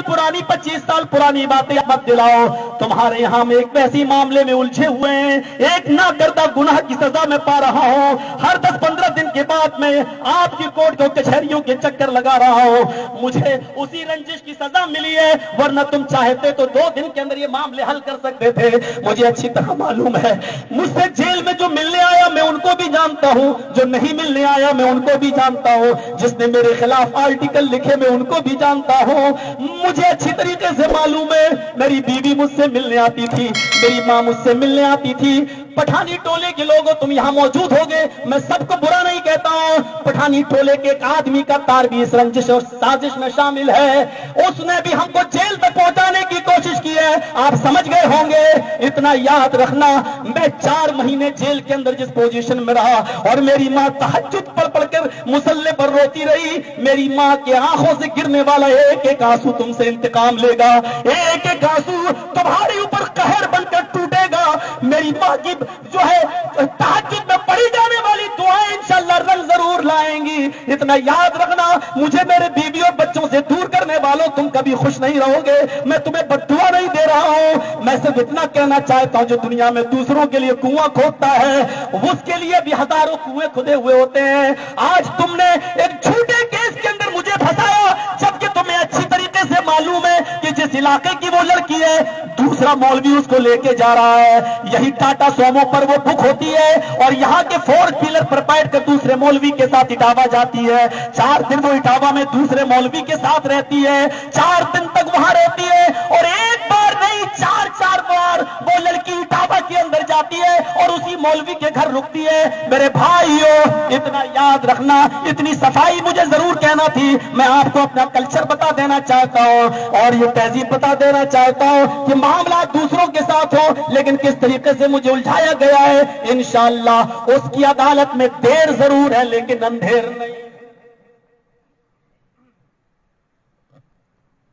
पुरानी 25 साल पुरानी बातें मत दिलाओ। तुम्हारे यहाँ में एक वैसी मामले में उलझे हुए हैं, एक ना करदा गुनाह की सजा मैं पा रहा हूँ। हर 10-15 दिन के बाद मैं आपकी कोर्ट को कचहरियों के चक्कर लगा रहा हूँ। मुझे उसी रंजिश की सजा मिली है, वरना तुम चाहते तो 2 दिन के अंदर ये मामले हल कर सकते थे। मुझे अच्छी तरह मालूम है, मुझसे जेल में जो मिलने आया मैं उनको भी जानता हूँ, जो नहीं मिलने आया मैं उनको भी जानता हूँ, जिसने मेरे खिलाफ आर्टिकल लिखे मैं उनको भी जानता हूँ। मुझे अच्छी तरीके से मालूम है, मेरी बीवी मुझसे मिलने आती थी, मेरी माँ मुझसे मिलने आती थी। पठानी टोले के लोगों तुम यहाँ मौजूद होगे, मैं सबको बुरा नहीं कहता हूँ। पठानी टोले के एक आदमी का तार भी इस रंजिश और साजिश में शामिल है। उसने भी हमको जेल तक पहुंचाने की कोशिश की है, आप समझ गए होंगे। इतना याद रखना, मैं 4 महीने जेल के अंदर जिस पोजीशन में रहा और मेरी माँ तहज्जुद पढ़ पढ़कर मुसल्ले पर रोती रही, मेरी माँ के आंखों से गिरने वाला एक एक आंसू तुमसे इंतकाम लेगा, एक एक आंसू तुम्हारे ऊपर कहर बनकर टूटेगा। मेरी माँ की जो है तहज्जुद में पढ़ी जाने वाली दुआएं इंशाअल्लाह रंग जरूर लाएंगी। इतना याद रखना, मुझे मेरे बीवी और बच्चों से दूर करने वालों तुम कभी खुश नहीं रहोगे। मैं तुम्हें बद्दुआ नहीं दे रहा हूं, मैं सिर्फ इतना कहना चाहता हूं, जो दुनिया में दूसरों के लिए कुआं खोदता है उसके लिए भी हजारों कुएं खुदे हुए होते हैं। आज तुमने एक झूठे केस के अंदर मुझे फंसाया, जबकि तुम्हें अच्छी तरीके से मालूम है कि जिस इलाके की वो लड़की है दूसरा मौलवी उसको लेके जा रहा है। यही टाटा सोमो पर वो बुक होती है और यहाँ के 4 पिलर पर बैठ कर दूसरे मौलवी के साथ इटावा जाती है। 4 दिन वो इटावा में दूसरे मौलवी के साथ रहती है, 4 दिन तक वहां रहती है और एक बार नहीं 4 बार वो लड़की इटावा के अंदर जाती है और उसी मौलवी के घर रुकती है। मेरे भाइयों, इतना याद रखना, इतनी सफाई मुझे जरूर कहना थी। मैं आपको अपना कल्चर बता देना चाहता हूँ और ये तहजीब बता देना चाहता हूँ कि मामला दूसरों के साथ हो, लेकिन किस तरीके से मुझे उलझाया गया है, इंशाअल्लाह उसकी अदालत में देर जरूर है लेकिन अंधेर नहीं।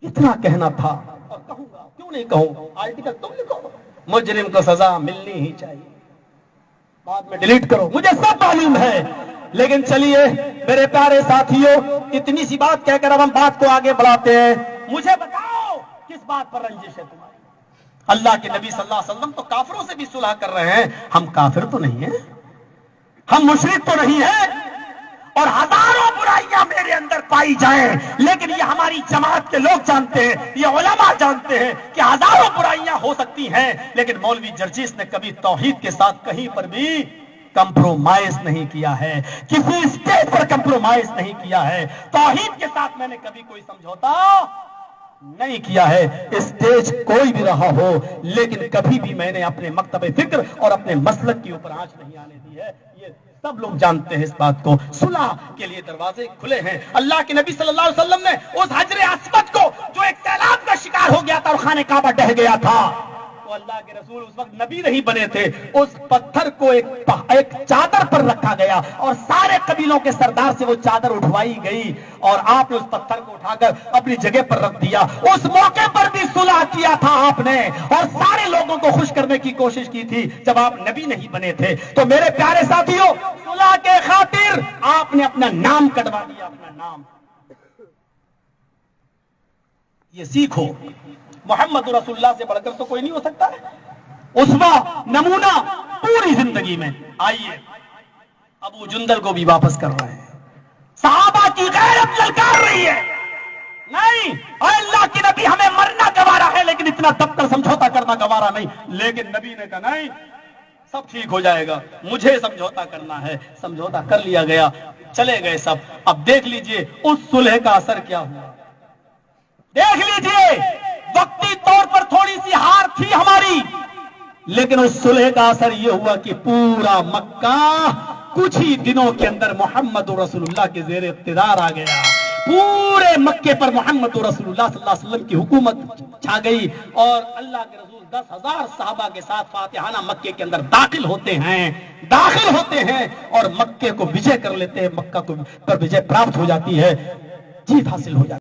इतना कहना था और कहूंगा, क्यों नहीं कहूं। आर्टिकल तुम लिखो, मुजरिम को सजा मिलनी ही चाहिए, बाद में डिलीट करो, मुझे सब मालूम है। लेकिन चलिए मेरे प्यारे साथियों, इतनी सी बात कहकर अब हम बात को आगे बढ़ाते हैं। मुझे बताओ किस बात पर रंजिश है तुम्हारी? अल्लाह के नबी सल्लल्लाहु अलैहि वसल्लम तो काफिरों से भी सुलह कर रहे हैं, हम काफिर तो नहीं हैं, हम मुशरिक तो नहीं हैं। और हजारों बुराइयां मेरे अंदर पाई जाएं, लेकिन ये हमारी जमात के लोग जानते हैं, ये उलमा जानते हैं कि हजारों बुराइयां हो सकती हैं, लेकिन मौलवी जर्जीस ने कभी तौहीद के साथ कहीं पर भी कंप्रोमाइज नहीं किया है, किसी स्टेज पर कंप्रोमाइज नहीं किया है। तौहीद के साथ मैंने कभी कोई समझौता नहीं किया है, स्टेज कोई भी रहा हो, लेकिन कभी भी मैंने अपने मकतब फिक्र और अपने मसलक के ऊपर आंच नहीं आने दी है। ये सब लोग जानते हैं इस बात को। सुलह के लिए दरवाजे खुले हैं। अल्लाह के नबी सल्लल्लाहु अलैहि वसल्लम ने उस हजरे अस्वद को, जो एक सैलाब का शिकार हो गया था और खाने काबा ढह गया था, तो अल्लाह के रसूल उस वक्त नबी नहीं बने थे, उस पत्थर को एक चादर पर रखा गया और सारे कबीलों के सरदार से वो चादर उठवाई गई और आपने उस पत्थर को उठाकर अपनी जगह पर रख दिया। उस मौके पर भी सुलह किया था आपने और सारे लोगों को खुश करने की कोशिश की थी जब आप नबी नहीं बने थे। तो मेरे प्यारे साथियों, सुलह के खातिर आपने अपना नाम कटवा दिया, अपना नाम। ये सीखो, मोहम्मद रसूलुल्लाह से बढ़कर तो कोई नहीं हो सकता है, उस्वा नमूना पूरी जिंदगी में। आइए, अबू जुंदल को भी वापस कर रहे हैं, सहाबा की गैरत ललकार रही है। नहीं, अल्लाह के नबी हमें मरना गवारा है, लेकिन इतना दबकर समझौता करना गवारा नहीं। लेकिन नबी ने कहा नहीं, सब ठीक हो जाएगा, मुझे समझौता करना है। समझौता कर लिया गया, चले गए सब। अब देख लीजिए उस सुलह का असर क्या हुआ, देख लीजिए। वक्ती तौर पर थोड़ी सी हार थी हमारी, लेकिन उस सुलह का असर यह हुआ कि पूरा मक्का कुछ ही दिनों के अंदर मोहम्मद रसूलुल्लाह के ज़ेर इक़्तिदार आ गया। पूरे मक्के पर मोहम्मद रसूलुल्लाह सल्लल्लाहु अलैहि वसल्लम की हुकूमत छा गई और अल्लाह के रसूल 10,000 सहाबा के साथ फातिहाना मक्के के अंदर दाखिल होते हैं और मक्के को विजय कर लेते हैं, मक्का को पर विजय प्राप्त हो जाती है, जीत हासिल हो जाती है।